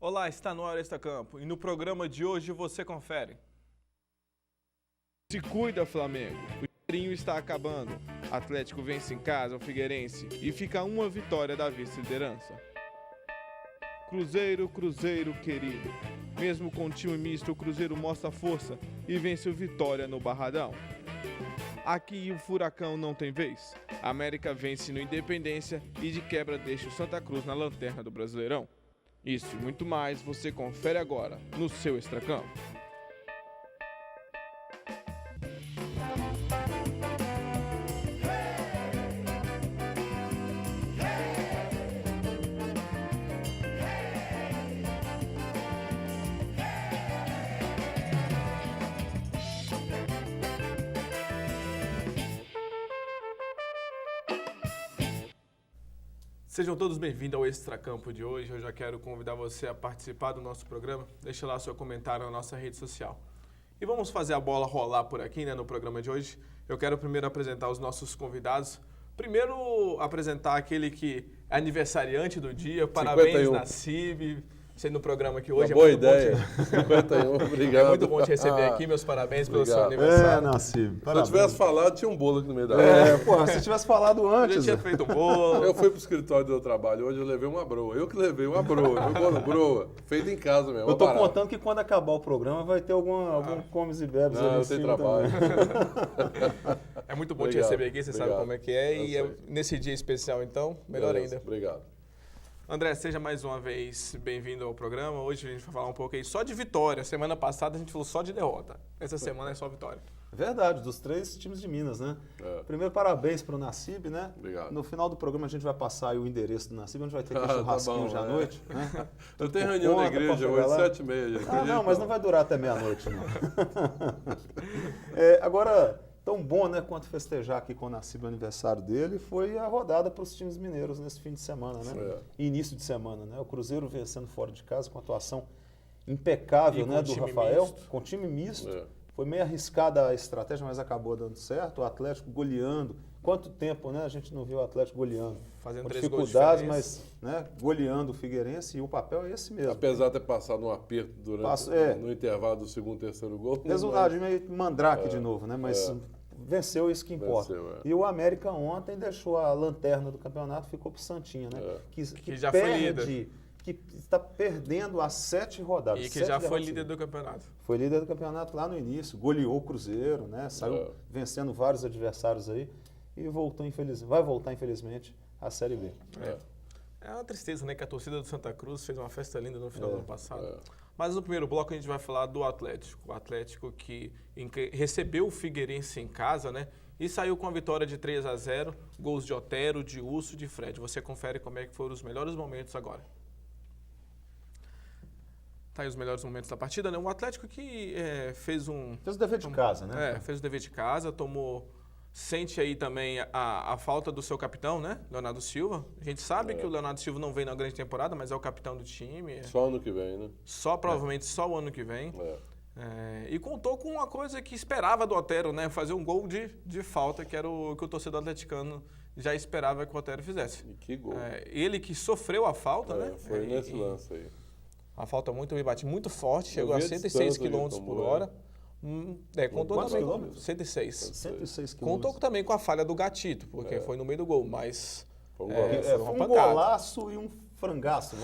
Olá, está no ar Extracampo e no programa de hoje você confere. Se cuida, Flamengo. O Cheirinho está acabando. Atlético vence em casa o Figueirense e fica uma vitória da vice-liderança. Cruzeiro, Cruzeiro querido. Mesmo com time misto, o Cruzeiro mostra força e vence o Vitória no Barradão. Aqui o Furacão não tem vez. A América vence no Independência e de quebra deixa o Santa Cruz na lanterna do Brasileirão. Isso e muito mais você confere agora no seu Extracampo. Sejam todos bem-vindos ao Extracampo de hoje. Eu já quero convidar você a participar do nosso programa. Deixe lá seu comentário na nossa rede social. E vamos fazer a bola rolar por aqui, no programa de hoje. Eu quero primeiro apresentar os nossos convidados. Primeiro, apresentar aquele que é aniversariante do dia. Parabéns, 51. Nassib. Você no programa aqui hoje. Boa ideia. 51, obrigado. É muito bom te receber aqui. Meus parabéns pelo seu aniversário. Nassib. Se eu tivesse falado, tinha um bolo aqui no meio da rua. Se tivesse falado antes. Eu já tinha feito um bolo. Eu fui pro escritório do meu trabalho hoje, eu levei uma broa. Eu que levei uma broa. Meu bolo broa. Feito em casa mesmo. Eu tô contando que quando acabar o programa vai ter algum comes e bebes ali Não, em eu tenho cima trabalho. É muito bom te Obrigado, receber aqui. Você sabe obrigado. como é que é. Eu E sei. nesse dia especial, então, melhor Beleza, ainda. Obrigado. André, seja mais uma vez bem-vindo ao programa. Hoje a gente vai falar um pouco aí só de vitória. Semana passada a gente falou só de derrota. Essa semana é só vitória. Verdade, dos 3 times de Minas, né? É. Primeiro, parabéns pro Nassib, né? Obrigado. No final do programa a gente vai passar aí o endereço do Nassib, onde vai ter aquele Tá churrasquinho bom, hoje à é. noite. Né? Eu tenho Por reunião na conta, pra igreja chegar hoje, lá. 7h30. Não, mas não vai durar até meia-noite, não. Agora, tão bom, né, quanto festejar aqui com o Nassib o aniversário dele, foi a rodada para os times mineiros nesse fim de semana, né? É. Início de semana, né? O Cruzeiro vencendo fora de casa com atuação impecável, E com né, do time Rafael, misto. com time misto. É. Foi meio arriscada a estratégia, mas acabou dando certo. O Atlético goleando. Quanto tempo, né, a gente não viu o Atlético goleando? Fazendo Com 3 gols de dificuldades, diferença. mas né, goleando o Figueirense, e o papel é esse mesmo. Apesar de ter passado um aperto no intervalo do segundo e terceiro gol. Resultado de meio mandrake de novo, né? Mas venceu, isso que importa. Venceu, E o América ontem deixou a lanterna do campeonato, ficou pro Santinha, né? É. Que já foi líder. Que está perdendo as 7 rodadas. E que 7 já foi derrotas líder seguidas. do campeonato. Foi líder do campeonato lá no início, goleou o Cruzeiro, né? Saiu vencendo vários adversários aí e voltou, vai voltar, infelizmente, à Série B. É uma tristeza, né? Que a torcida do Santa Cruz fez uma festa linda no final do ano passado. É. Mas no primeiro bloco a gente vai falar do Atlético. O Atlético que recebeu o Figueirense em casa, né? E saiu com a vitória de 3-0, gols de Otero, de Urso, de Fred. Você confere como é que foram os melhores momentos agora. Tá aí os melhores momentos da partida, né? O Atlético que fez um... Fez o dever de casa, né? fez o dever de casa, sente aí também a falta do seu capitão, né? Leonardo Silva. A gente sabe que o Leonardo Silva não vem na grande temporada, mas é o capitão do time. Só ano que vem, né? Provavelmente só o ano que vem. É. E contou com uma coisa que esperava do Otero, né? Fazer um gol de falta, que era o que o torcedor atleticano já esperava que o Otero fizesse. E que gol. Ele que sofreu a falta, né? Foi nesse lance aí. Uma falta muito muito forte, chegou Eu a vi a 106 distância km que por tomou, hora. Contou Quantos também com quilômetros? 106. 106 Contou quilômetros. também com a falha do Gatito, porque foi no meio do gol, mas Foi um É, golaço. foi Foi uma um pancada. golaço e um frangaço.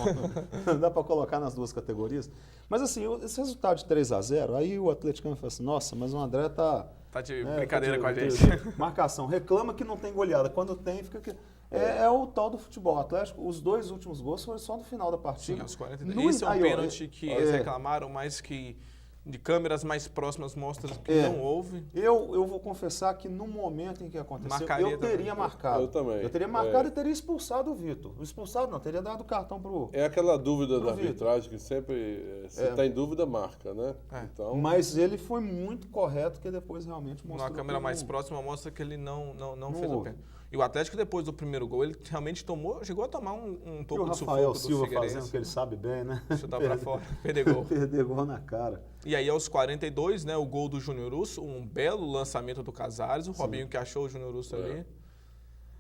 Dá para colocar nas duas categorias. Mas assim, esse resultado de 3-0, aí o atleticano fala assim, nossa, mas o André tá de né, brincadeira com a gente. Marcação. Reclama que não tem goleada. Quando tem, fica... É o tal do futebol. O Atlético, os 2 últimos gols foram só no final da partida. Sim, aos 42. Esse é um pênalti que eles reclamaram, mas que de câmeras mais próximas mostram que não houve. Eu vou confessar que no momento em que aconteceu, Marcaria eu teria também. marcado. Eu também. Eu teria marcado e teria expulsado o Vitor. Expulsado não, teria dado o cartão pro... É aquela dúvida da Vitor. arbitragem que sempre, se está em dúvida, marca, né? Então, Mas ele foi muito correto, que depois realmente mostrou... Na câmera que mais não- próxima mostra que ele não fez o houve. pênalti. E o Atlético, depois do primeiro gol, ele realmente chegou a tomar um E pouco o de Rafael sufoco do Silva Figueirense. fazendo o que ele sabe bem, né? Chutar pra fora, perder gol. Perder gol na cara. E aí, aos 42, né, o gol do Júnior Urso, um belo lançamento do Casares, o Robinho que achou o Júnior Urso ali.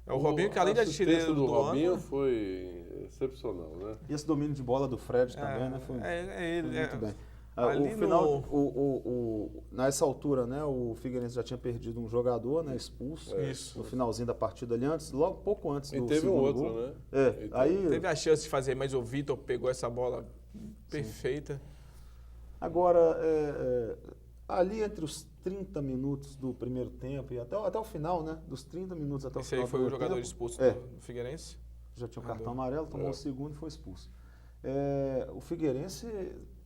É o Robinho que além de a assistência artilheiro do do Robinho ano... foi excepcional, né? E esse domínio de bola do Fred também, né? Foi ele. muito bem. Ali O final, nessa altura, né, o Figueirense já tinha perdido um jogador, né, expulso. Isso. No finalzinho da partida ali, logo pouco antes E do teve um segundo outro, gol. né? É, aí... Teve a chance de fazer, mas o Vitor pegou essa bola perfeita. Agora, ali entre os 30 minutos do primeiro tempo e até o final, né, dos 30 minutos até o Esse final aí foi do o primeiro jogador tempo, expulso do Figueirense? já tinha o cartão amarelo, tomou o segundo e foi expulso. O Figueirense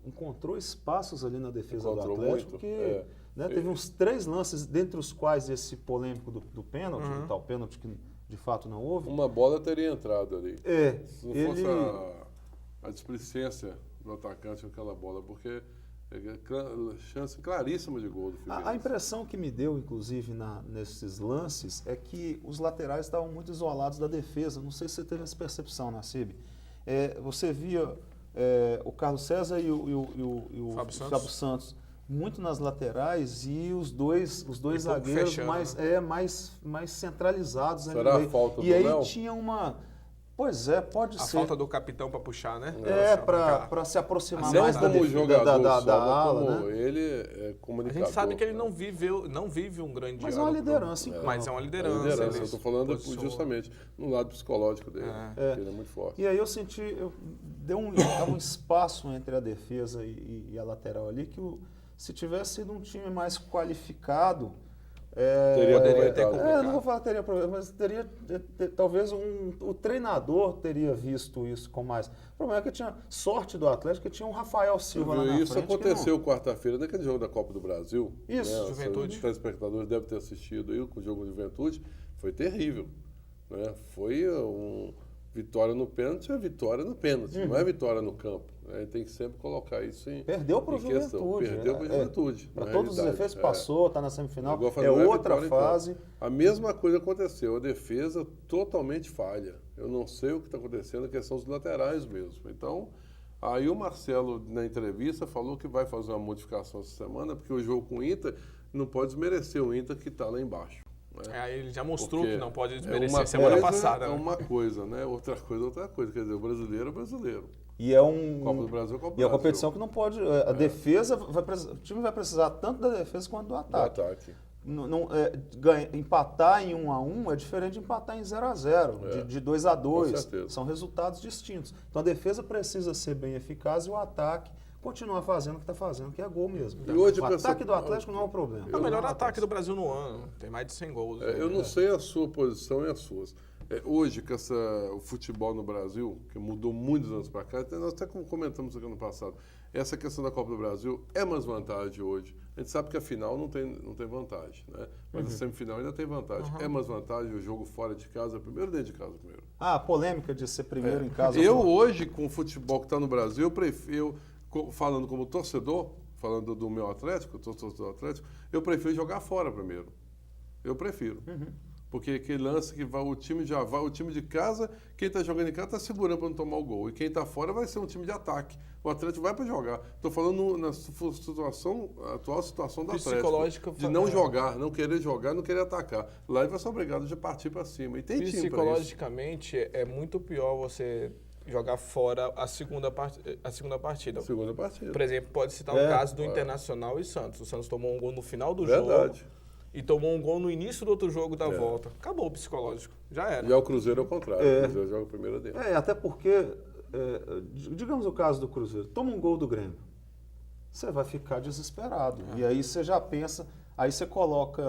encontrou espaços ali na defesa do Atlético, muito, que né, teve uns 3 lances, dentre os quais esse polêmico do pênalti, o tal pênalti que de fato não houve. Uma bola teria entrado ali. Se não ele... fosse a displicência do atacante com aquela bola, porque chance claríssima de gol do Figueirense. A impressão que me deu, inclusive, nesses lances, é que os laterais estavam muito isolados da defesa. Não sei se você teve essa percepção, Nassib. Você via o Carlos César e o Fábio Santos muito nas laterais e os dois zagueiros fechando, mais centralizados. Será ali no meio. a falta do E aí Léo? tinha uma... Pois é, pode A ser. falta do capitão para puxar, né? Para se aproximar Não mais como jogador da ala, como né? ele é A comunicador. gente sabe que ele não vive um grande Mas é ano uma liderança, pro- em Mas é uma A liderança. liderança, ele eu estou falando posiciona. justamente no lado psicológico dele, que ele é muito forte. E aí eu senti, dava um espaço entre a defesa e a lateral ali, que se tivesse sido um time mais qualificado, Poderia ter complicado. não vou falar teria problema, mas talvez o treinador teria visto isso com mais. O problema é que tinha sorte do Atlético, que tinha um Rafael Silva lá na Isso frente. aconteceu quarta-feira, naquele jogo da Copa do Brasil. Isso, Juventude. Os telespectadores devem ter assistido aí com o jogo de Juventude. Foi terrível. Né? Foi vitória no pênalti, é vitória no pênalti, não é vitória no campo. Tem que sempre colocar isso em Perdeu para o em questão. Juventude. Perdeu para o Juventude. Para na todos os realidade. efeitos, passou, está na semifinal. Igual falando, não é outra vitória em campo. fase. A mesma coisa aconteceu, a defesa totalmente falha. Eu não sei o que está acontecendo, a questão dos laterais mesmo. Então, aí o Marcelo, na entrevista, falou que vai fazer uma modificação essa semana, porque o jogo com o Inter não pode desmerecer o Inter que está lá embaixo. Né? Ele já mostrou Porque que não pode uma desmerecer semana coisa passada. É né? uma coisa, né? Outra coisa. Quer dizer, o brasileiro é brasileiro. E é um. Copa do Brasil é Copa do E é uma Brasil. competição que não pode. A defesa. O time vai precisar tanto da defesa quanto do Do ataque. ataque. Empatar em 1-1 é diferente de empatar em 0-0, de 2-2. Com certeza. São resultados distintos. Então a defesa precisa ser bem eficaz e o ataque continuar fazendo o que está fazendo, que é gol mesmo. E hoje o ataque do Atlético não é um problema. É o melhor ataque do Brasil no ano. Tem mais de 100 gols. Eu não sei a sua posição e as suas. Hoje, com o futebol no Brasil, que mudou muitos anos para cá, nós até comentamos aqui no passado, essa questão da Copa do Brasil é mais vantagem hoje. A gente sabe que a final não tem vantagem, né? Mas a semifinal ainda tem vantagem. É mais vantagem o jogo fora de casa, primeiro dentro de casa primeiro. A polêmica de ser primeiro em casa. Eu hoje, com o futebol que está no Brasil, eu prefiro, falando como torcedor, falando do meu Atlético, torcedor do Atlético, eu prefiro jogar fora primeiro. Eu prefiro. Porque aquele lance que o time de casa, quem está jogando em casa está segurando para não tomar o gol. E quem está fora vai ser um time de ataque. O Atlético vai para jogar. Estou falando na atual situação do Atlético. De não jogar, não querer jogar, não querer atacar. Lá ele vai ser obrigado de partir para cima. E tem time para isso. Psicologicamente, é muito pior você jogar fora a segunda partida. Segunda partida. Por exemplo, pode citar o caso do Internacional e Santos. O Santos tomou um gol no final do Verdade. jogo e tomou um gol no início do outro jogo da volta. Acabou o psicológico. Já era. E ao Cruzeiro é o contrário. O Cruzeiro joga primeiro dele. Até porque, digamos o caso do Cruzeiro, toma um gol do Grêmio, você vai ficar desesperado. E aí você já pensa, aí você coloca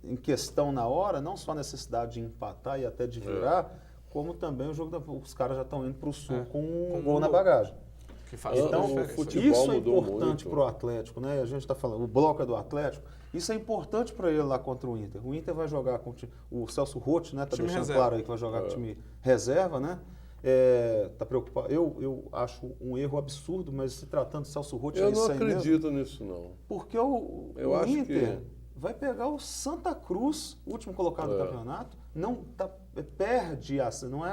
em questão na hora, não só a necessidade de empatar e até de virar, como também o jogo os caras já estão indo para o Sul com um gol na bagagem. Que faz Então, toda a diferença. futebol isso é mudou importante muito. para o Atlético, né? A gente está falando, o bloco é do Atlético. Isso é importante para ele lá contra o Inter. O Inter vai jogar com o Celso Roth, né? Tá Time deixando reserva. claro aí que vai jogar com o time reserva, né? Tá preocupado. Eu acho um erro absurdo, mas se tratando de Celso Roth, Eu é não isso aí mesmo. acredito nisso, não. Porque o acho Inter que- vai pegar o Santa Cruz, o último colocado do campeonato, perde,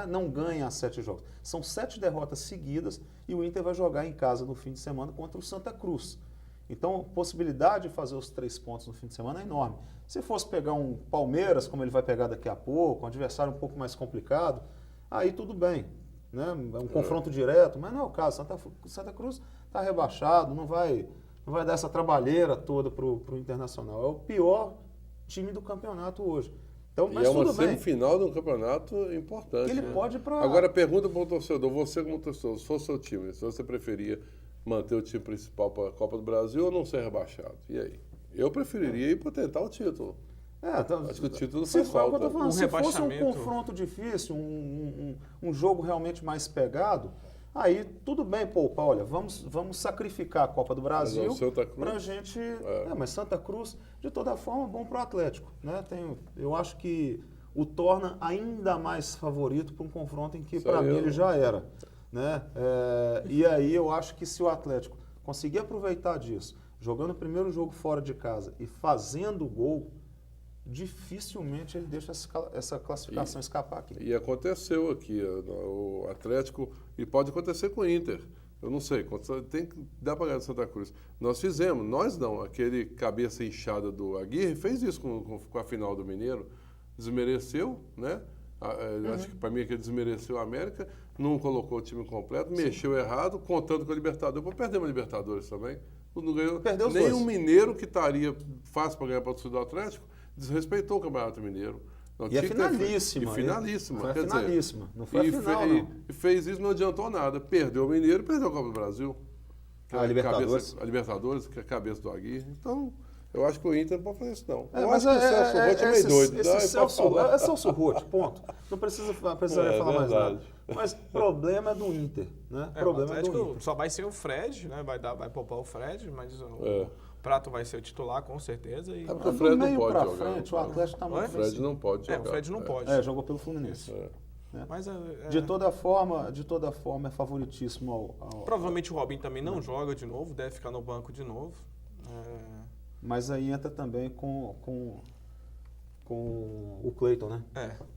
não ganha as 7 jogos. São 7 derrotas seguidas e o Inter vai jogar em casa no fim de semana contra o Santa Cruz. Então, a possibilidade de fazer os 3 pontos no fim de semana é enorme. Se fosse pegar um Palmeiras, como ele vai pegar daqui a pouco, um adversário um pouco mais complicado, aí tudo bem, né? É um confronto direto, mas não é o caso. Santa Cruz está rebaixado, não vai dar essa trabalheira toda para o Internacional. É o pior time do campeonato hoje. Então, mas é uma tudo bem. semifinal de um campeonato importante. Que ele né? pode ir para... Agora, pergunta para o torcedor, você como torcedor, se fosse seu time, se você preferia manter o time principal para a Copa do Brasil ou não ser rebaixado? E aí? Eu preferiria ir para tentar o título. Então, Acho que o título se faz for, falta. eu tô falando, Um se fosse um rebaixamento. confronto difícil, um jogo realmente mais pegado, aí tudo bem poupar. Olha, vamos sacrificar a Copa do Brasil Mas o Santa Cruz- para a gente... mas Santa Cruz, de toda forma, é bom para o Atlético. Né? Eu acho que o torna ainda mais favorito para um confronto em que, Isso para aí mim, eu- ele já era. Né? E aí eu acho que se o Atlético conseguir aproveitar disso, jogando o primeiro jogo fora de casa e fazendo gol, dificilmente ele deixa essa classificação escapar aqui. E aconteceu aqui, o Atlético, e pode acontecer com o Inter. Eu não sei, dá para ganhar do Santa Cruz. Nós fizemos, nós não, aquele cabeça inchada do Aguirre fez isso com a final do Mineiro, desmereceu, né? Acho que para mim que ele desmereceu a América, não colocou o time completo, mexeu errado, contando com a Libertadores. Depois perdemos a Libertadores também. Não ganhou Perdeu os nem dois. um mineiro que estaria fácil para ganhar para o torcida do Atlético, desrespeitou o Campeonato Mineiro. Não, E é tinha que ter feito. finalíssima. E finalíssima. Foi a quer dizer, finalíssima. Não foi a final, não. E fez isso, não adiantou nada. Perdeu o Mineiro, perdeu a Copa do Brasil. Que A é Libertadores. A Libertadores, que é a cabeça do Aguirre. Então, eu acho que o Inter não pode fazer isso, não. É, eu mas acho que o Celso Roth é meio doido. Não, Esse pode falar. É Celso Roth, ponto. Não precisaria falar mais verdade. nada. Mas problema é do Inter, né? O Problema é do Atlético Inter. só vai ser o Fred, né? Vai poupar o Fred, mas o É. Prato vai ser o titular, com certeza. E... É porque o Do Fred não meio pode pra jogar. frente, o Atlético está Oi? muito O Fred vencido. não pode jogar. o Fred não pode. Jogou pelo Fluminense. Mas De toda forma, é favoritíssimo ao... provavelmente o Robinho também não joga de novo, deve ficar no banco de novo. Mas aí entra também com o Cleiton, né?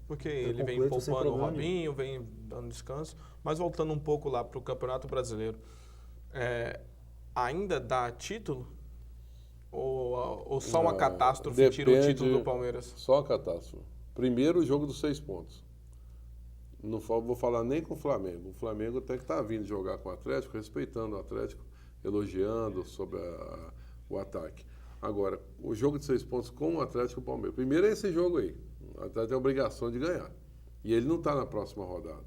Porque ele com vem Cleiton sem poupando o problema Robinho, vem dando descanso. Mas voltando um pouco lá para o Campeonato Brasileiro, ainda dá título? Ou só uma catástrofe tira o depende- título do Palmeiras? Só a catástrofe. Primeiro, o jogo dos 6 pontos. Não vou falar nem com o Flamengo. O Flamengo até que está vindo jogar com o Atlético, respeitando o Atlético, elogiando sobre o ataque. Agora, o jogo de 6 pontos com o Atlético e o Palmeiras. Primeiro é esse jogo aí. O Atlético tem a obrigação de ganhar. E ele não está na próxima rodada.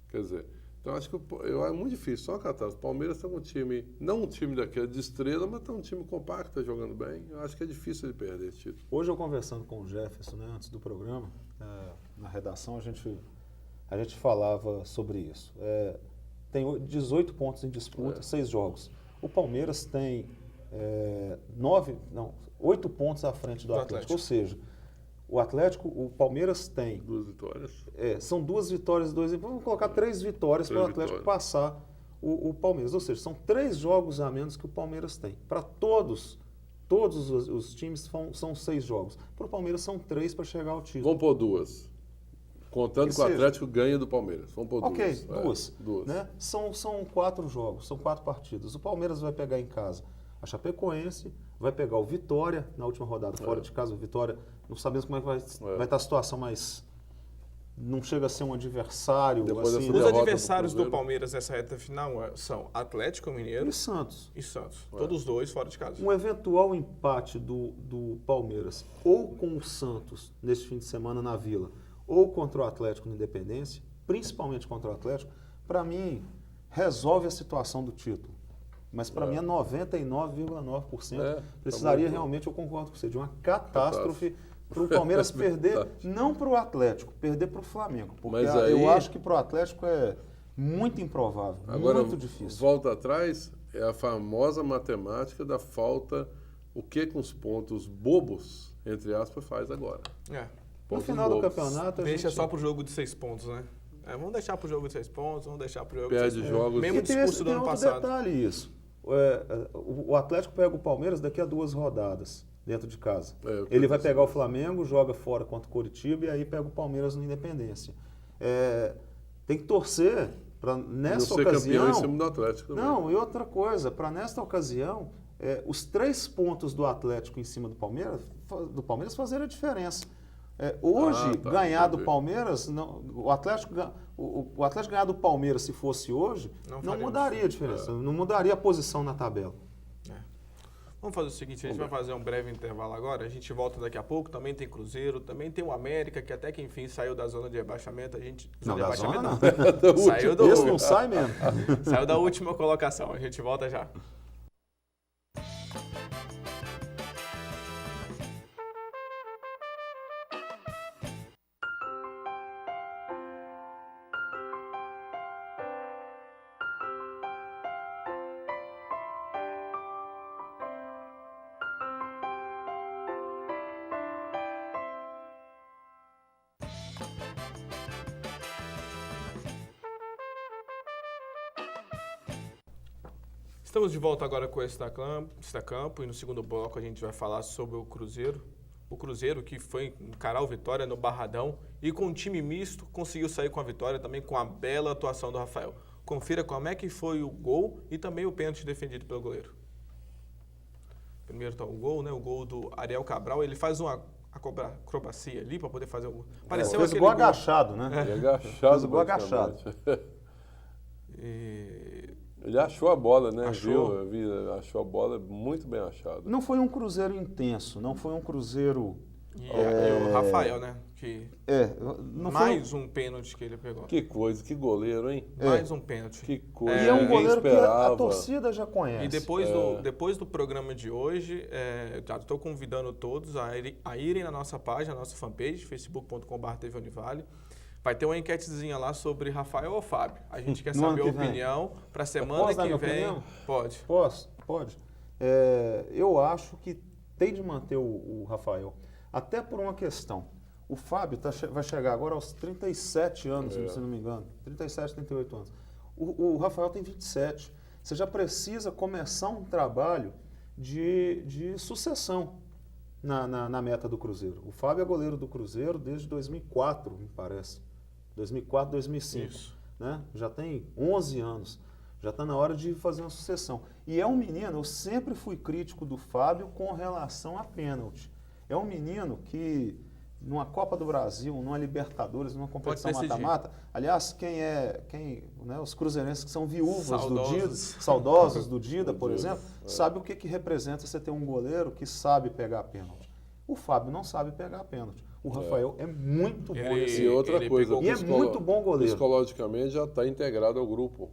Quer dizer, então acho que é muito difícil. Só a catástrofe. O Palmeiras está com um time, não um time daquele de estrela, mas está um time compacto, está jogando bem. Eu acho que é difícil ele perder esse título. Hoje eu conversando com o Jefferson, né, antes do programa, na redação, a gente falava sobre isso. Tem 18 pontos em disputa, 6 jogos. O Palmeiras tem 8 pontos à frente do Atlético. Ou seja, o Palmeiras tem... 2 vitórias. São 2 vitórias e 2 empates. Vamos colocar 3 vitórias para o Atlético passar o Palmeiras. Ou seja, são 3 jogos a menos que o Palmeiras tem. Para todos os times são 6 jogos. Para o Palmeiras são 3 para chegar ao título. Vamos por 2. Contando Que que o seja. Atlético ganha do Palmeiras. Vamos por 2. Ok, 2. Duas. Né? São 4 jogos, são 4 partidas. O Palmeiras vai pegar em casa a Chapecoense, vai pegar o Vitória na última rodada, fora de casa. O Vitória, não sabemos como é que vai estar a situação, mas não chega a ser um adversário. Depois assim, dessa Os derrota do adversários do Cruzeiro. Palmeiras nessa reta final são Atlético Mineiro E Santos. e Santos. Todos dois fora de casa. Um eventual empate do Palmeiras ou com o Santos nesse fim de semana na Vila, ou contra o Atlético na Independência, principalmente contra o Atlético, para mim, resolve a situação do título. Mas para mim é 99,9%. Precisaria tá bom. realmente, eu concordo com você, de uma catástrofe para o Palmeiras perder, não para o Atlético, perder para o Flamengo. Porque Mas aí- eu acho que para o Atlético é muito improvável, Agora, muito difícil. volta atrás, é a famosa matemática da falta, o que com os pontos bobos, entre aspas, faz agora. No Pontos final do bobos. campeonato, a Deixa gente... só pro jogo de 6 pontos, né? Vamos deixar pro jogo de 6 pontos, vamos deixar pro jogo Perde de 6 jogos. pontos. Mesmo E tem discurso do tem ano outro passado. detalhe isso. O Atlético pega o Palmeiras daqui a 2 rodadas, dentro de casa. Ele vai pegar o Flamengo, joga fora contra o Coritiba e aí pega o Palmeiras no Independência. Tem que torcer para, nessa não ser campeão em ocasião... cima do Atlético. Não, e outra coisa, para nesta ocasião, os 3 pontos do Atlético em cima do Palmeiras fazeram a diferença. Hoje, ganhar do Palmeiras, o Atlético ganhar do Palmeiras, se fosse hoje, não mudaria a diferença, não mudaria a posição na tabela. Vamos fazer o seguinte, a gente vai fazer um breve intervalo agora, a gente volta daqui a pouco, também tem Cruzeiro, também tem o América, que até que enfim saiu da zona de rebaixamento, Saiu do... Esse não sai mesmo. Saiu da última colocação, a gente volta já. Estamos de volta agora com o Extracampo e no segundo bloco a gente vai falar sobre o Cruzeiro. O Cruzeiro que foi encarar o Vitória no Barradão e com um time misto conseguiu sair com a vitória também com a bela atuação do Rafael. Confira como é que foi o gol e também o pênalti defendido pelo goleiro. Primeiro tá o gol, né? O gol do Ariel Cabral, ele faz uma acrobacia ali para poder fazer o... Pareceu fez gol agachado, né? Fez gol agachado. Ele achou a bola, né? Achou a bola muito bem achada. Não foi um Cruzeiro intenso, não foi um Cruzeiro... E o Rafael, né? Mais um pênalti que ele pegou. Que coisa, que goleiro, hein? Mais um pênalti. Que coisa, e é um goleiro que a torcida já conhece. E depois do programa de hoje, já estou convidando todos a irem na nossa página, na nossa fanpage, facebook.com.br Univale. Vai ter uma enquetezinha lá sobre Rafael ou Fábio. A gente quer saber a opinião para a semana que vem. Pode. Pode. Eu acho que tem de manter o Rafael. Até por uma questão. O Fábio vai chegar agora aos 37 anos, se não me engano. 37, 38 anos. O Rafael tem 27. Você já precisa começar um trabalho de sucessão na meta do Cruzeiro. O Fábio é goleiro do Cruzeiro desde 2004, me parece. 2004, 2005. Isso. Né? Já tem 11 anos. Já está na hora de fazer uma sucessão. E é um menino, eu sempre fui crítico do Fábio com relação a pênalti. É um menino que, numa Copa do Brasil, numa Libertadores, numa competição mata-mata, aliás, os cruzeirenses que são viúvas do Dida, saudosos do Dida, por exemplo, sabe o que representa você ter um goleiro que sabe pegar pênalti. O Fábio não sabe pegar pênalti. O Rafael é muito bom. E outra coisa, e é muito bom goleiro. Psicologicamente já está integrado ao grupo.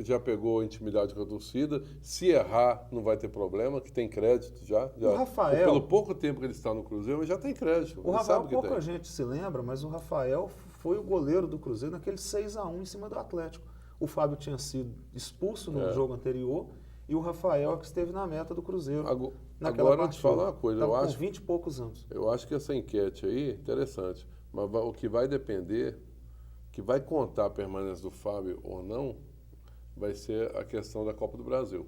Já pegou intimidade com a torcida. Se errar, não vai ter problema, que tem crédito já. O Rafael, pelo pouco tempo que ele está no Cruzeiro, já tem crédito. O Rafael, pouca gente se lembra, mas o Rafael foi o goleiro do Cruzeiro naquele 6-1 em cima do Atlético. O Fábio tinha sido expulso no jogo anterior e o Rafael que esteve na meta do Cruzeiro. Agora, eu te falar uma coisa. Eu acho, com 20 e poucos anos. Eu acho que essa enquete aí é interessante, mas o que vai depender... que vai contar a permanência do Fábio ou não, vai ser a questão da Copa do Brasil.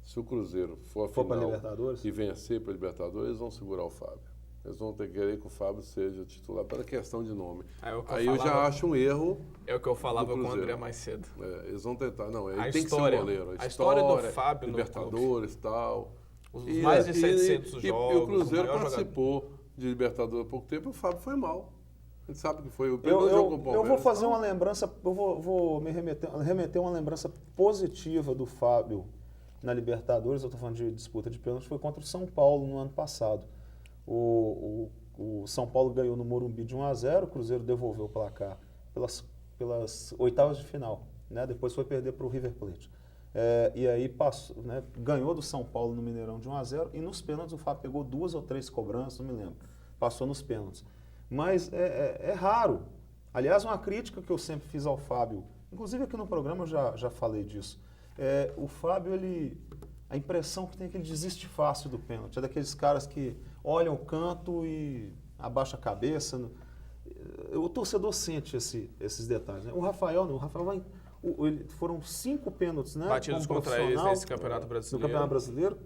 Se o Cruzeiro for a final e vencer para a Libertadores, eles vão segurar o Fábio. Eles vão ter que querer que o Fábio seja titular pela questão de nome. Aí eu já acho um erro. É o que eu falava com o André mais cedo. Eles vão tentar. Não, ele tem que ser um goleiro. A história do Fábio Libertadores e tal. Os mais de 700 jogos. E o Cruzeiro participou de Libertadores há pouco tempo e o Fábio foi mal. A gente sabe que foi o primeiro jogo com o Palmeiras. Eu vou fazer uma lembrança, vou me remeter uma lembrança positiva do Fábio na Libertadores. Eu estou falando de disputa de pênalti, foi contra o São Paulo no ano passado. O São Paulo ganhou no Morumbi de 1-0, o Cruzeiro devolveu o placar pelas oitavas de final, né? Depois foi perder para o River Plate. E aí passou, né? Ganhou do São Paulo no Mineirão de 1-0 e nos pênaltis o Fábio pegou 2 ou 3 cobranças, não me lembro. Passou nos pênaltis. Mas é raro. Aliás, uma crítica que eu sempre fiz ao Fábio, inclusive aqui no programa eu já falei disso. O Fábio, a impressão que tem é que ele desiste fácil do pênalti. É daqueles caras que olham o canto e abaixa a cabeça. O torcedor sente esses detalhes. Né? O Rafael não. O foram 5 pênaltis, né? Batidos como contra eles profissional, nesse Campeonato no Brasileiro. Campeonato Brasileiro,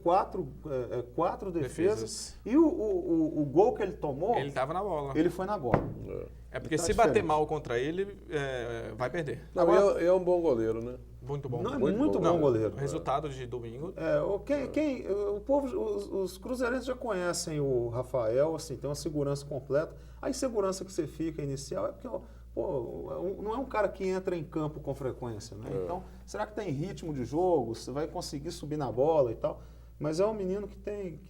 4 defesas. E o gol que ele tomou, Ele estava na bola. ele foi na bola. É porque Tá se bater diferente. mal contra ele, vai perder. Não, Agora- é um bom goleiro, né? Muito bom. Não, é Muito muito bom. bom goleiro. O resultado de domingo. O povo, os cruzeirenses já conhecem o Rafael, assim, tem uma segurança completa. A insegurança que você fica inicial é porque, não é um cara que entra em campo com frequência, né? Então, será que tem ritmo de jogo? Você vai conseguir subir na bola e tal? Mas é um menino que tem...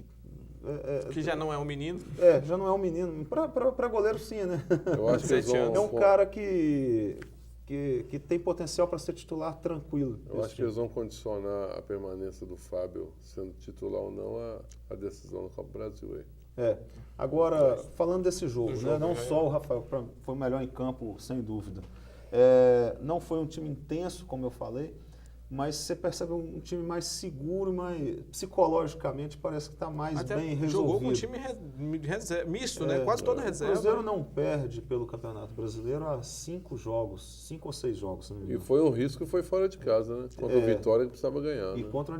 Que já não é um menino. Já não é um menino. Para goleiro, sim, né? Eu acho que eles 17 vão, anos. É um cara que tem potencial para ser titular tranquilo. eu acho que eles vão condicionar a permanência do Fábio sendo titular ou não a decisão do Copa do Brasil aí. Agora, falando desse jogo, Do né? jogo, Não já só o Rafael foi o melhor em campo, sem dúvida. Não foi um time intenso, como eu falei, mas você percebe um time mais seguro, mais psicologicamente parece que está mais Até bem resolvido. jogou com um time misto, né? Quase toda O reserva. Cruzeiro não perde pelo Campeonato Brasileiro há 5 ou 6 jogos. Se não me E engano. foi um risco que foi fora de casa, né? Contra o Vitória que precisava ganhar. E né? contra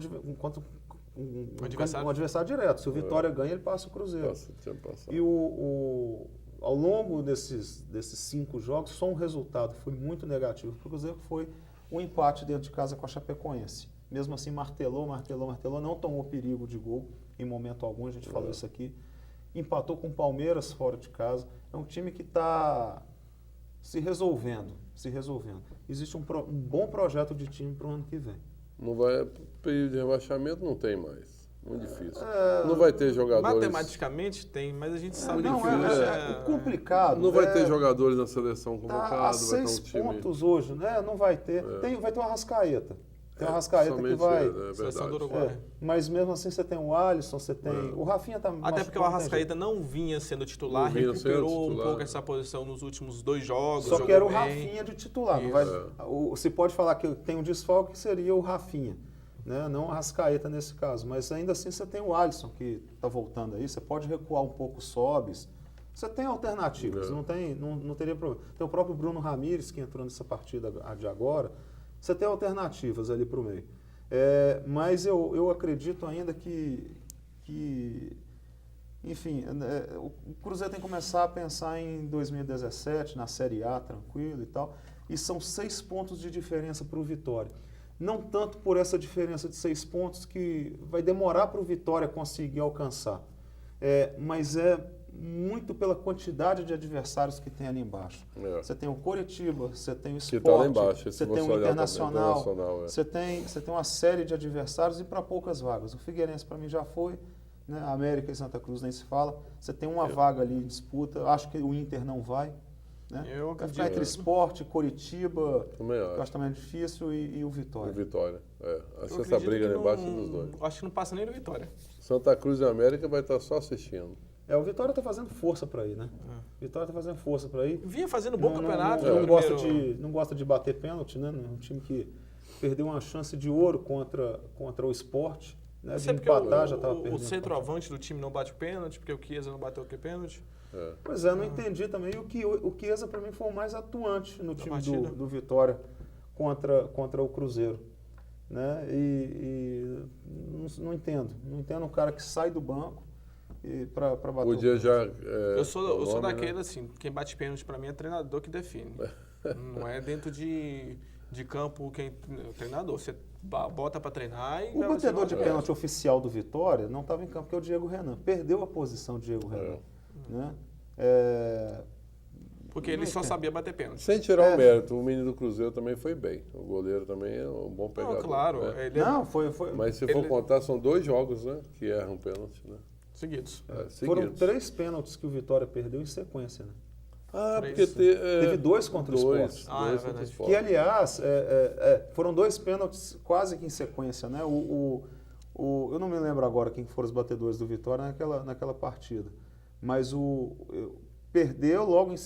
adversário. um adversário direto. Se o Vitória ganha, ele passa o Cruzeiro. Tinha passado. E ao longo desses 5 jogos, só um resultado foi muito negativo para o Cruzeiro, que foi o empate dentro de casa com a Chapecoense. Mesmo assim, martelou, não tomou perigo de gol em momento algum, a gente falou isso aqui. Empatou com o Palmeiras fora de casa. É um time que está se resolvendo. Existe um bom projeto de time para o ano que vem. Não vai, período de rebaixamento não tem mais. Muito difícil. Não vai ter jogadores. Matematicamente tem, mas a gente sabe Não, que é complicado. Não vai ter jogadores na seleção Tá convocado, a vai ter um 6 time. pontos hoje, né? Não vai ter. Vai ter o Arrascaeta. Tem o Arrascaeta que somente vai. Seleção do verdade. Uruguai. Mas mesmo assim você tem o Alisson, você tem. O Rafinha tá Até machucado, porque o Arrascaeta não vinha sendo titular, Não vinha recuperou sendo um titular, pouco né? essa posição nos últimos 2 jogos. Só jogou que era o bem. Rafinha de titular. Não Isso. vai, se pode falar que tem um desfalque, que seria o Rafinha. Né? Não o Arrascaeta nesse caso. Mas ainda assim você tem o Alisson que está voltando aí. Você pode recuar um pouco o Sobis. Você tem alternativas, não teria problema. Tem o próprio Bruno Ramires que entrou nessa partida de agora. Você tem alternativas ali para o meio. Mas eu acredito ainda que enfim, o Cruzeiro tem que começar a pensar em 2017, na Série A, tranquilo e tal. E são 6 pontos de diferença para o Vitória. Não tanto por essa diferença de 6 pontos que vai demorar para o Vitória conseguir alcançar. Mas é muito pela quantidade de adversários que tem ali embaixo. Você tem o Coritiba, você tem o Que Sport, tá lá embaixo, você se tem você o olhar Internacional, Internacional, você tem uma série de adversários e para poucas vagas. O Figueirense para mim já foi, né? A América e Santa Cruz nem se fala. Você tem uma vaga ali em disputa. Acho que o Inter não vai. Né? Eu Vai acredito. ficar entre Sport, Coritiba, Também que eu acho. acho também difícil, e o Vitória. O Vitória. Acho Eu que essa acredito briga que lá embaixo dos dois. Acho que não passa nem do Vitória. Santa Cruz e América vai estar só assistindo. O Vitória está fazendo força para ir, né? Vitória está fazendo força para ir. Vinha fazendo bom campeonato. Não, no não gosta de bater pênalti, né? Um time que perdeu uma chance de ouro contra o Sport. Né? De Sempre empatar, já que estava o perdendo. centroavante do time não bate o pênalti, porque o Chiesa não bateu o pênalti. Pois é, não entendi também. O Chiesa, para mim, foi o mais atuante no time partida. do Vitória contra o Cruzeiro. Né? E não entendo. Não entendo um cara que sai do banco para bater Podia o já. Eu sou nome, daquele, né? assim, quem bate pênalti pra mim é treinador que define. Não é dentro de campo quem o treinador. Você bota pra treinar e... O batedor de pênalti oficial do Vitória não estava em campo, que é o Diego Renan. Perdeu a posição do Diego Renan. Né? Porque ele só sabia bater pênalti. Sem tirar o mérito, o menino do Cruzeiro também foi bem. O goleiro também é um bom pegador. Não, claro. né? Ele Não, foi. Mas se for contar, são 2 jogos, né? Que erram pênalti, né? Seguidos. Foram Seguidos. 3 pênaltis que o Vitória perdeu em sequência. Né? Porque Teve 2 contra o Sport. Dois é contra o verdade. Sport. Que, aliás, foram 2 pênaltis quase que em sequência. Né? Eu não me lembro agora quem foram os batedores do Vitória naquela partida. Mas perdeu logo em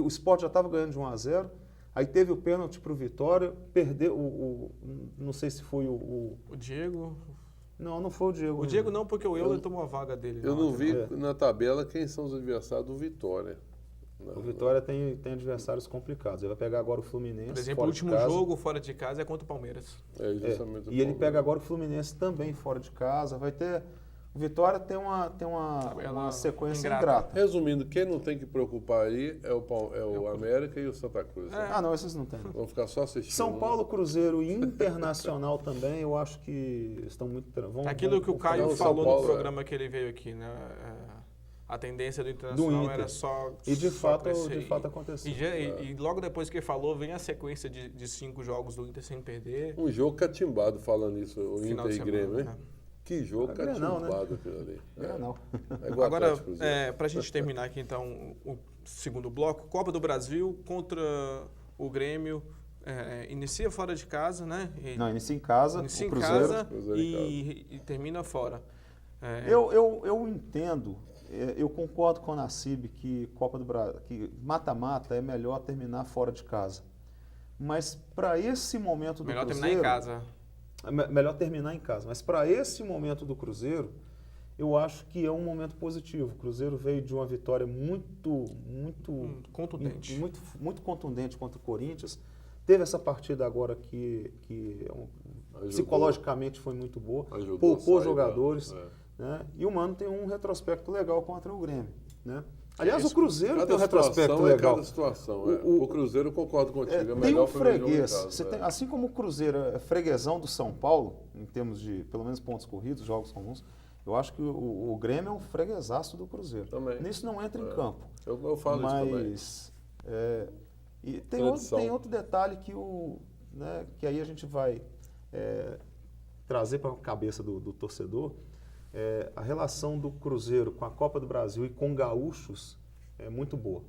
o Sport já estava ganhando de 1-0. Aí teve o pênalti para o Vitória, perdeu não sei se foi O Diego... Não foi o Diego. O Diego não, porque o Euler tomou a vaga dele. Eu não vi É. na tabela quem são os adversários do Vitória. O Vitória tem adversários complicados. Ele vai pegar agora o Fluminense. Por exemplo, o fora de último casa. jogo fora de casa é contra o Palmeiras. É justamente o E ele Palmeiras. pega agora o Fluminense também fora de casa. Vai ter. O Vitória tem uma sequência ingrata. Resumindo, quem não tem que preocupar aí é o América e o Santa Cruz. né? Ah, não, esses não tem. Vão ficar só assistindo. São Paulo, Cruzeiro e Internacional também, eu acho que estão muito... Aquilo que o Caio São falou Paulo, no programa que ele veio aqui, né? A tendência do Do Internacional Inter. era só E de só fato, crescer. aconteceu. E logo depois que ele falou, vem a sequência de 5 jogos do Inter sem perder. Um jogo catimbado, falando isso, o Final Inter de e Grêmio, hein? semana, né? Que jogo É Grenal, né? catimbado aquilo ali. Não. É igual Agora, Atlético Cruzeiro. para a gente terminar aqui então o segundo bloco, Copa do Brasil contra o Grêmio, inicia fora de casa, né? Não, inicia em casa, Inicia o em Cruzeiro. casa Cruzeiro em e termina fora. Eu entendo, eu concordo com o Nassib que Copa do Brasil, que mata-mata é melhor terminar fora de casa. Mas para esse momento do Melhor Cruzeiro... terminar em casa. Melhor terminar em casa. Mas para esse momento do Cruzeiro, eu acho que é um momento positivo. O Cruzeiro veio de uma vitória muito Contundente. muito contundente contra o Corinthians. Teve essa partida agora que psicologicamente foi muito boa. Ajudou Poupou a sair, jogadores. né? Né? E o Mano tem um retrospecto legal contra o Grêmio. Né? Aliás, o Cruzeiro Cada tem um retrospecto situação legal. Cada situação. O O Cruzeiro, eu concordo contigo. É tem melhor um o primeiro jogo em freguês. casa, Você é. tem, assim como o Cruzeiro é freguesão do São Paulo, em termos de, pelo menos, pontos corridos, jogos comuns, eu acho que o Grêmio é um freguesaço do Cruzeiro. Também. Nisso não entra em campo. Eu falo isso também. Mas e Tradição. tem outro detalhe que aí a gente vai trazer para a cabeça do torcedor. A relação do Cruzeiro com a Copa do Brasil e com gaúchos é muito boa.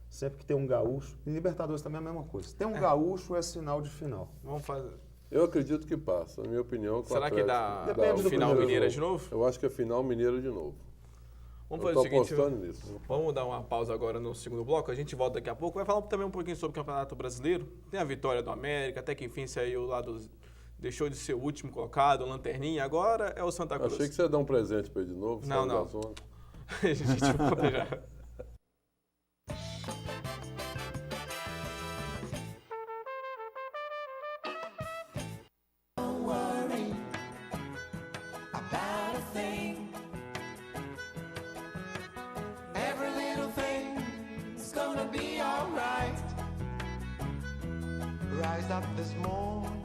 Sempre que tem um gaúcho, em Libertadores também é a mesma coisa. Tem um gaúcho é sinal de final. Vamos fazer. Eu acredito que passa, na minha opinião. Com o Será que dá Depende do final primeiro mineira jogo. de novo? Eu acho que é final mineira de novo. Vamos Eu fazer o tô seguinte. apostando nisso. Vamos dar uma pausa agora no segundo bloco. A gente volta daqui a pouco. Vai falar também um pouquinho sobre o Campeonato Brasileiro. Tem a vitória do América, até que enfim saiu lá deixou de ser o último colocado, lanterninha. Agora é o Santa Cruz. Achei que você ia dar um presente para ele de novo. Não, saiu não. da zona. A gente volta já. About a thing. Every little thing is gonna be alright. Rise up this morning,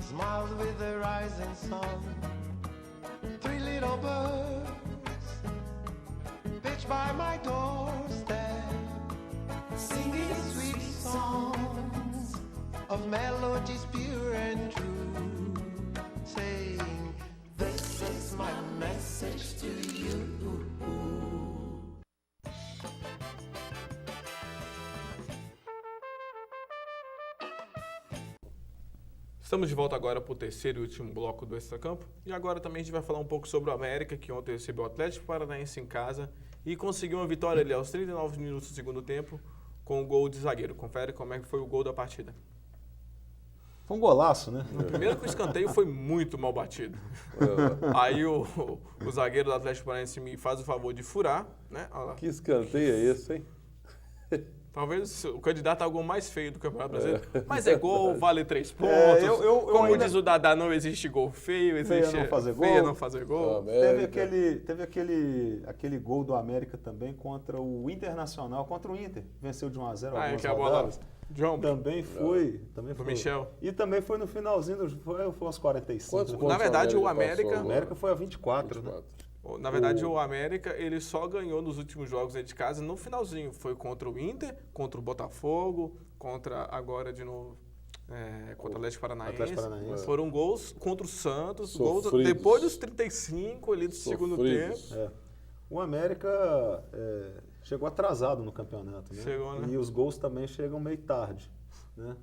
smiled with the rising sun. 3 little birds pitched by my doorstep, singing sweet songs of melodies pure and true, saying, this is my message to you. Estamos de volta agora para o terceiro e último bloco do Extracampo. E agora também a gente vai falar um pouco sobre o América, que ontem recebeu o Atlético Paranaense em casa e conseguiu uma vitória ali aos 39 minutos do segundo tempo com o gol de zagueiro. Confere como é que foi o gol da partida. Foi um golaço, né? Primeiro que o escanteio foi muito mal batido. Aí o zagueiro do Atlético Paranaense me faz o favor de furar, né? Olha lá. Que escanteio é esse, hein? Talvez o candidato a gol mais feio do Campeonato Brasileiro. Mas é gol, vale 3 pontos. Como ainda- diz o Dadá, não existe gol feio, existe não fazer gol. feio não fazer gol. América. Teve aquele gol do América também contra o Internacional, contra o Inter. Venceu de 1-0 Ah, é algumas que a bola... rodadas. John, Também foi. do Michel. E também foi no finalzinho, foi aos 45. Quantos né? pontos Na verdade, o passou América- A agora? América foi a 24, né? 24. Na verdade, o América, ele só ganhou nos últimos jogos dentro de casa no finalzinho. Foi contra o Inter, contra o Botafogo, contra agora de novo, contra o Atlético Paranaense. Atlético Paranaense. Foram gols contra o Santos, Sofridos. gols depois dos 35 ali do segundo Sofridos. tempo. O América chegou atrasado no campeonato, né? Chegou, né? E os gols também chegam meio tarde, né?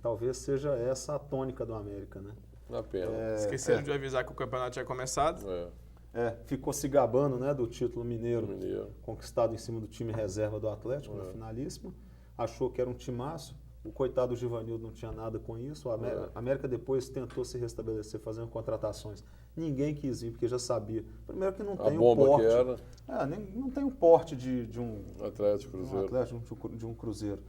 Talvez seja essa a tônica do América, né? Uma pena. Esqueceram de avisar que o campeonato tinha começado. Ficou se gabando, né, do título mineiro, Mineiro. conquistado em cima do time reserva do Atlético na finalíssima. Achou que era um timaço. O coitado do Givanildo não tinha nada com isso. A América depois tentou se restabelecer, fazendo contratações. Ninguém quis vir, porque já sabia. Primeiro que não A tem o bomba porte. que era. Não tem o porte de um Atlético Cruzeiro. de um Cruzeiro.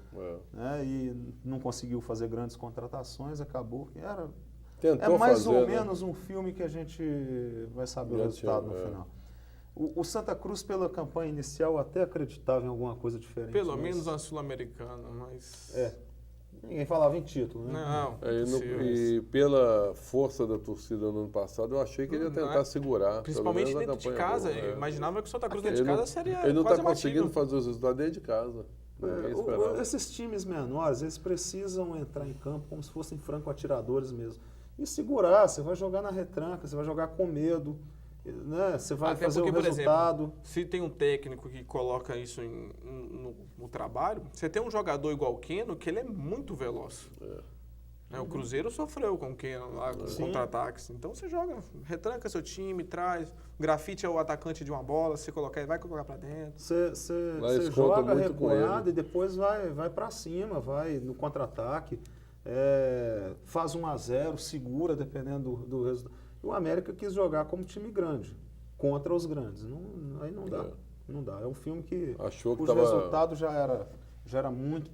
Né? E não conseguiu fazer grandes contratações, acabou que era. Tentou É mais fazer, ou né? menos um filme que a gente vai saber o Já resultado tinha, no final. O Santa Cruz, pela campanha inicial, até acreditava em alguma coisa diferente. Pelo mas- menos uma Sul-Americana, mas... Ninguém falava em título, né? Não, E pela força da torcida no ano passado, eu achei que ele ia tentar Não, segurar. principalmente pelo menos a dentro de campanha casa. boa, Eu imaginava que o Santa Cruz Ele dentro de não- casa seria Ele não quase está conseguindo imbatível. fazer os resultados dentro de casa. Ninguém esperava. Esses times menores, eles precisam entrar em campo como se fossem franco-atiradores mesmo. E segurar, você vai jogar na retranca, você vai jogar com medo, né? Você vai Até fazer porque, o por resultado. exemplo, se tem um técnico que coloca isso no trabalho, você tem um jogador igual o Keno, que ele é muito veloz. Né, o Cruzeiro sofreu com o Keno lá, com os Sim. contra-ataques. Então você joga, retranca seu time, traz. O grafite é o atacante de uma bola, se colocar, ele vai colocar pra dentro. Lá eles Você contam joga muito com recuado ele. e depois vai para cima, vai no contra-ataque, faz 1-0, segura dependendo do resultado. E o América quis jogar como time grande, contra os grandes. Aí não dá. Não dá. É um filme que Achou que os tava- resultados já era muito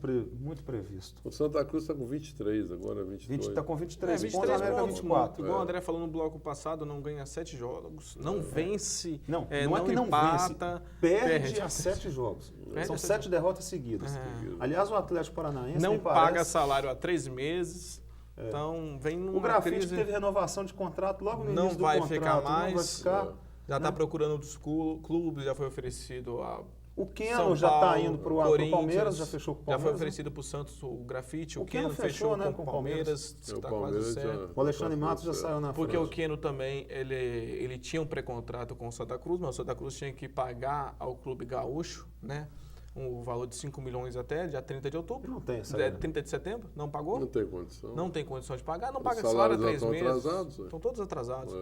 previsto. O Santa Cruz está com 23, agora 22. Está com 23 pontos, 23 a América pontos, 24. Igual o André falou no bloco passado, não ganha 7 jogos, não vence, Não é que não empata, vence, perde a 7 jogos. Perde São a 7 derrotas seguidas. É. Aliás, o Atlético Paranaense não me paga parece- salário há 3 meses, então vem numa O Grafite crise, teve renovação de contrato logo no não início do vai contrato. ficar Não vai mais, ficar. já está procurando dos clubes, já foi oferecido a O Keno São já está Paulo, indo para o Corinthians, Palmeiras, já fechou com o Já foi Palmeiras. oferecido para o Santos o Grafite, o Keno Keno fechou, fechou né, com com o o Palmeiras. Palmeiras, O está Palmeiras quase certo. já- O Alexandre Matos já saiu na Porque frente. o Keno também, ele tinha um pré-contrato com o Santa Cruz, mas o Santa Cruz tinha que pagar ao clube gaúcho, né? Um valor de 5 milhões até, dia 30 de outubro. Não tem essa 30 de setembro, não pagou? Não tem condição. Não tem condição de pagar, não Os paga salário há salários 3 já estão meses. atrasados, Estão todos atrasados.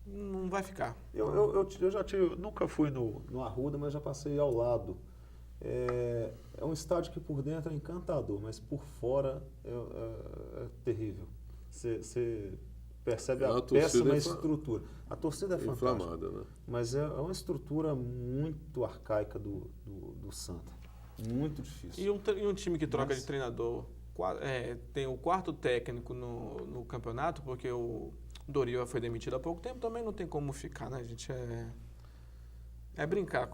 Não vai ficar. Eu já nunca fui no Arruda, mas já passei ao lado. É um estádio que por dentro é encantador, mas por fora é terrível. Você percebe É a uma torcida péssima infla- estrutura. A torcida é fantástica. Inflamada, né? Mas é uma estrutura muito arcaica do Santa. Muito difícil. E um time que troca Mas- de treinador, tem o quarto técnico no campeonato, porque o Dorival foi demitido há pouco tempo, também não tem como ficar, né? A gente brincar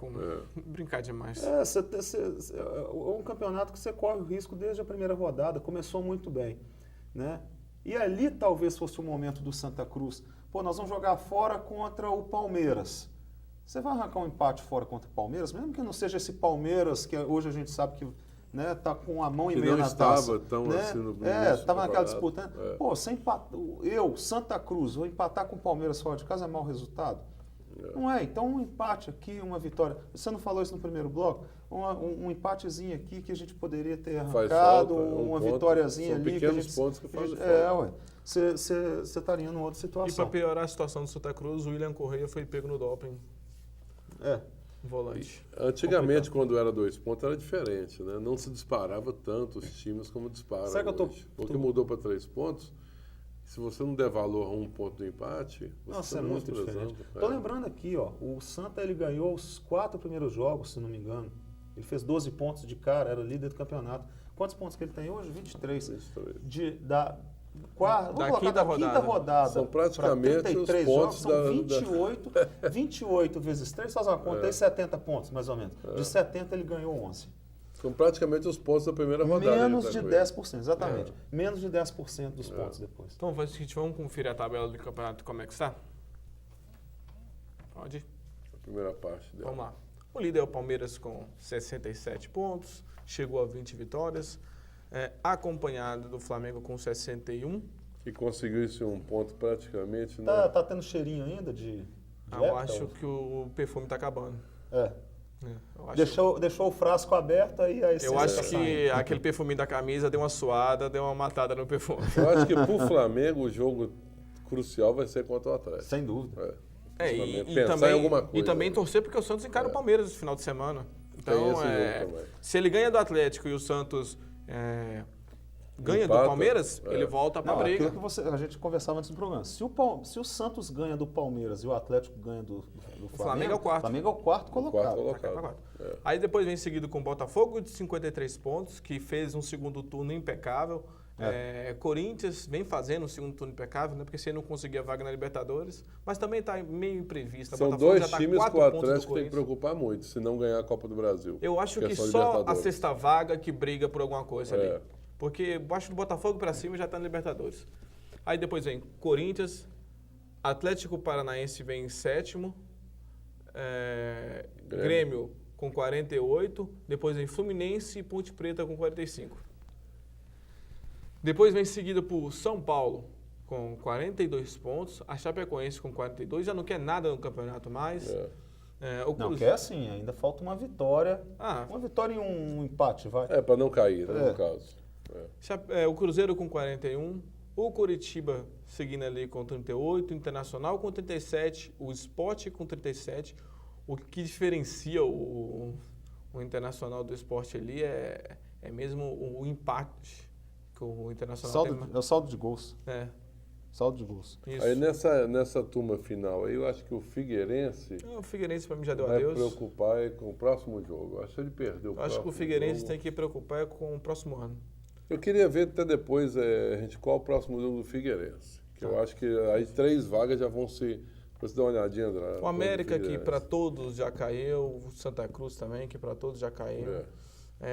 brincar demais. É um campeonato que você corre o risco desde a primeira rodada, começou muito bem, né? E ali talvez fosse o momento do Santa Cruz. Pô, nós vamos jogar fora contra o Palmeiras. Você vai arrancar um empate fora contra o Palmeiras, mesmo que não seja esse Palmeiras que hoje a gente sabe que tá com a mão e Que meia não na estava taça. tão né? assim no início estava do naquela campeonato. disputa. Né? Pô, você Santa Cruz, vou empatar com o Palmeiras fora de casa, é mau resultado? Não é, então um empate aqui, uma vitória. Você não falou isso no primeiro bloco? Um empatezinho aqui que a gente poderia ter Faz arrancado, falta, um uma ponto. vitóriazinha São ali. Que a pequenos gente, pontos que fazem ué. Você estaria numa outra E para situação. piorar a situação do Santa Cruz, o William Correia foi pego no doping, volante. Antigamente, quando era 2 pontos, era diferente, né? Não se disparava tanto os times como disparam Sabe que eu tô- hoje. Porque mudou para 3 pontos, se você não der valor a 1 ponto do empate, você Nossa, está é muito diferente. Tô lembrando aqui, ó, o Santa ele ganhou os 4 primeiros jogos, se não me engano. Ele fez 12 pontos de cara, era líder do campeonato. Quantos pontos que ele tem hoje? 23. Da quinta rodada. São praticamente pra 33 os pontos jogos, são 28 vezes 3, faz uma conta aí, 70 pontos, mais ou menos. De 70 ele ganhou 11. São praticamente os pontos da primeira rodada. Menos ele de tá com 10%, exatamente. Menos de 10% dos pontos depois. Então faz o seguinte, vamos conferir a tabela do campeonato, como é que está? Pode ir. ele. A primeira parte dela. Vamos lá. O líder é o Palmeiras com 67 pontos, chegou a 20 vitórias, acompanhado do Flamengo com 61. Que conseguiu esse 1 ponto praticamente, né? Tá tendo cheirinho ainda de Eu Hepta? acho que o perfume está acabando. É. Eu acho, Deixou o frasco aberto aí. eu acho que aquele perfuminho da camisa deu uma suada, deu uma matada no perfume. Eu acho que pro Flamengo o jogo crucial vai ser contra o Atlético. Sem dúvida. Pensar em alguma coisa. e também torcer porque o Santos encara o Palmeiras esse final de semana. Então, esse jogo também. se ele ganha do Atlético e o Santos ganha do Empata, Palmeiras, ele volta para a Não, briga. aquilo que a gente conversava antes do programa. Se o Santos ganha do Palmeiras e o Atlético ganha do Flamengo, Flamengo é o quarto. O Flamengo é o quarto colocado. Tá quatro. Aí depois vem seguido com o Botafogo de 53 pontos, que fez um segundo turno impecável. Corinthians vem fazendo um segundo turno impecável, né? Porque se ele não conseguir a vaga na Libertadores, mas também está meio imprevista. São Botafogo dois já tá times que 4 o pontos do Atlético tem que Corinthians. preocupar muito, se não ganhar a Copa do Brasil. Eu acho que só só a Libertadores. sexta vaga que briga por alguma coisa É. ali. Porque abaixo do Botafogo para cima já está na Libertadores. Aí depois vem Corinthians, Atlético Paranaense vem em sétimo, Grêmio com 48, depois vem Fluminense e Ponte Preta com 45. Depois vem seguido por São Paulo com 42 pontos, a Chapecoense com 42, já não quer nada no campeonato mais. O Não, Cruz- quer sim, ainda falta uma vitória. Ah. Uma vitória e um empate, vai. É, para não cair, né, no caso. O Cruzeiro com 41, o Coritiba seguindo ali com 38, o Internacional com 37, o Sport com 37. O que diferencia o Internacional do Sport ali é mesmo o impacto que o Internacional tem. É o saldo de gols. É, Saldo de gols. isso. Aí nessa turma final aí, eu acho que o Figueirense O Figueirense para mim já deu vai adeus. preocupar aí com o próximo jogo. Eu acho que ele perdeu o Eu acho que o próximo Figueirense jogo. tem que preocupar com o próximo ano. Eu queria ver até depois qual é o próximo jogo do Figueirense. Que eu acho que aí 3 vagas já vão se... Pra você dar uma olhadinha, André. O América, que para todos já caiu, o Santa Cruz também, que para todos já caiu.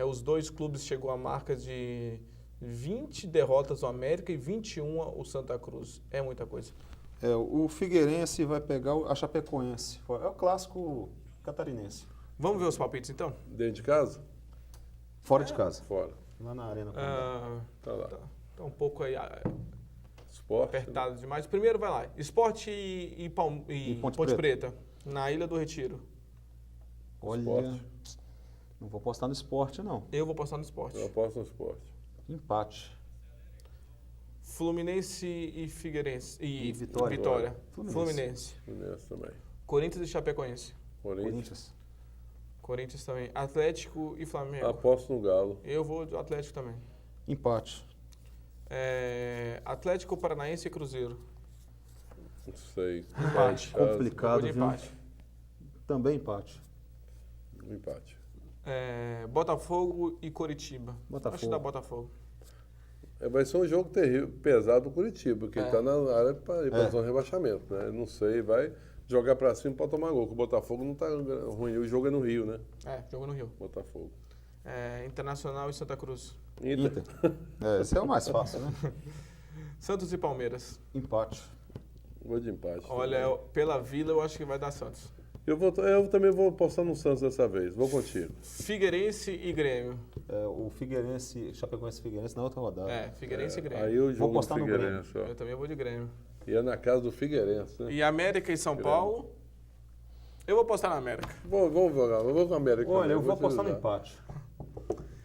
Os dois clubes chegou à marca de 20 derrotas o América e 21 o Santa Cruz. É muita coisa. O Figueirense vai pegar a Chapecoense. É o clássico catarinense. Vamos ver os palpites então? Dentro de casa? Fora de casa. Fora. Lá na Arena. Tá lá. Tá um pouco aí Esporte. apertado demais. Primeiro vai lá. Sport e Ponte Preta, na Ilha do Retiro. Olha, Esporte. não vou apostar no esporte, não. Eu vou postar no Sport. Eu aposto no esporte. Empate. Fluminense e Figueirense. E Vitória. Fluminense. Fluminense também. Corinthians e Chapecoense. Corinthians. Corinthians também. Atlético e Flamengo. Aposto no Galo. Eu vou do Atlético também. Empate. Atlético Paranaense e Cruzeiro. Não sei. Empate. Casa. Complicado, Eu vou de viu? empate. Também empate. Um empate. Botafogo e Coritiba. Botafogo. Acho que dá Botafogo. Vai ser um jogo terrível, pesado pro Curitiba, porque ele tá na área para ir pra zona de rebaixamento, né? Não sei, vai jogar pra cima pra tomar gol, que o Botafogo não tá ruim. O jogo é no Rio, né? Jogo no Rio. Botafogo. Internacional e Santa Cruz. Inter. Esse é o mais fácil, né? Santos e Palmeiras. Empate. Vou de empate. Olha, também. pela Vila eu acho que vai dar Santos. Eu também vou apostar no Santos dessa vez. Vou contigo. Figueirense e Grêmio. O Figueirense, Chapecoense e Figueirense na outra rodada. Figueirense e Grêmio. Aí o jogo do apostar no Figueirense, ó. Eu também vou de Grêmio. E é na casa do Figueirense, né? E América e São Paulo. Eu vou apostar na América. Vamos jogar, eu vou com a América. Olha, também, eu vou te apostar no ajudar. empate.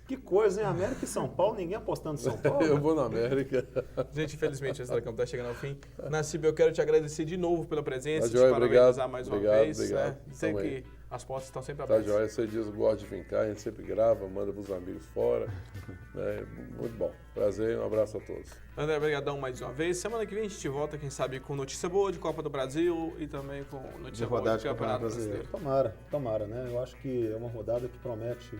Que coisa, hein? América e São Paulo, ninguém apostando em São Paulo. Eu vou na América. Gente, infelizmente, o Extra Campo está chegando ao fim. Nassib, eu quero te agradecer de novo pela presença, Tá te joia, parabenizar obrigado. mais uma Obrigado, vez. obrigado. Né? Dizer Tamo que aí. as portas estão sempre Tá abertas. joia, você diz, gosta de vir cá, a gente sempre grava, manda pros amigos fora. Muito bom. Prazer, um abraço a todos. André, obrigadão mais uma vez. Semana que vem a gente volta, quem sabe, com notícia boa de Copa do Brasil e também com De notícia boa rodada de de Campeonato Brasileiro. Tomara, né? Eu acho que é uma rodada que promete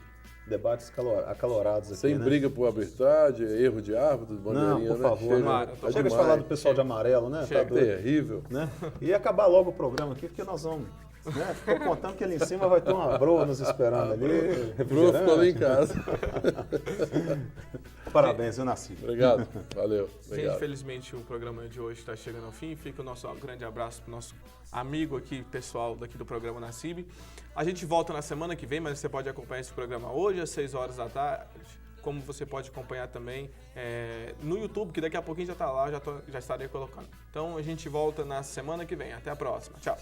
debates acalorados aqui, Sem né? briga por arbitragem, erro de árbitro, bandeirinha, Não, por né? favor, Chega, Tomara, tá tomara. Chega de demais. falar do pessoal de amarelo, né? Chega. Tá doido, Terrível. né? E acabar logo o programa aqui, porque nós vamos... Né? Tô contando que ali em cima vai ter uma broa nos esperando ali. Bruno ficou ali em casa. Parabéns, eu nasci. Obrigado. Valeu. Gente, Obrigado. infelizmente o programa de hoje está chegando ao fim. Fica o nosso grande abraço para o nosso amigo aqui, pessoal daqui do programa Nassib. A gente volta na semana que vem, mas você pode acompanhar esse programa hoje às 6 horas da tarde. Como você pode acompanhar também no YouTube, que daqui a pouquinho já está lá, já estarei colocando. Então a gente volta na semana que vem. Até a próxima. Tchau.